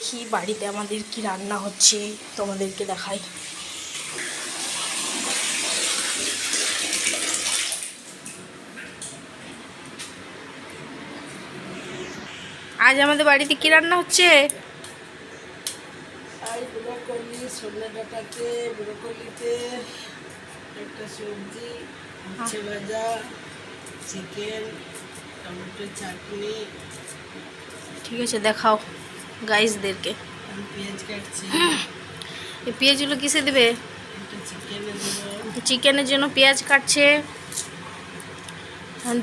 দেখি বাড়িতে আমাদের কি রান্না হচ্ছে, তোমাদেরকে দেখাই। আজ আমাদের বাড়িতে কি রান্না হচ্ছে? আজ ব্রোকলি, সজনে ডাঁটাতে ব্রোকলিতে একটা সবজি, উচ্ছে ভাজা, চিকেন, টমেটো চাটনি। ঠিক আছে, দেখাও গাইসদেরকে। আমি পেঁয়াজ কাটছি। এই পেঁয়াজগুলো কিসে দেবে? একটা চিকেনে দেবো। চিকেনের জন্য পেঁয়াজ কাটছে।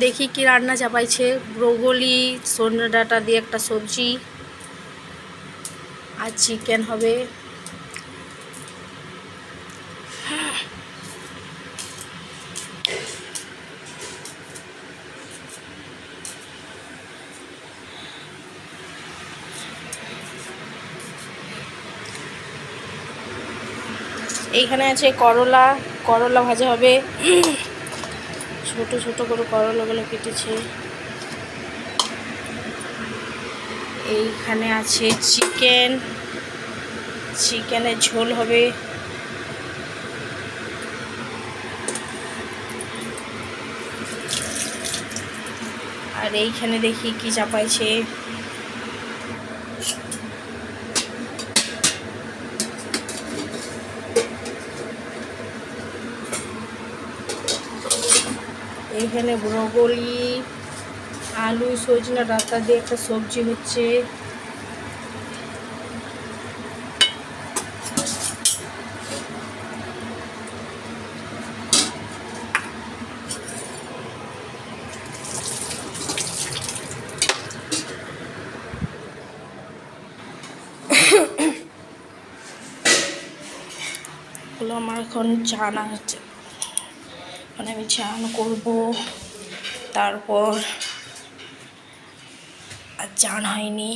দেখি কি রান্না চাপাইছে। ব্রোকলি, সজনে ডাঁটা দিয়ে একটা সবজি, আর চিকেন হবে। এইখানে আছে করলা, করলা ভাজা হবে। ছোট ছোট করে করলাগুলো কেটেছে। এইখানে আছে চিকেন, চিকেনের ঝোল হবে। আর এইখানে দেখি কি চাপাইছে। এইখানে ব্রোকলি, আলু, সজনে ডাঁটা দিয়ে একটা সবজি হচ্ছে। হলো আমার এখন চান আছে, মানে আমি চান করবো। তারপর আর চান হয়নি।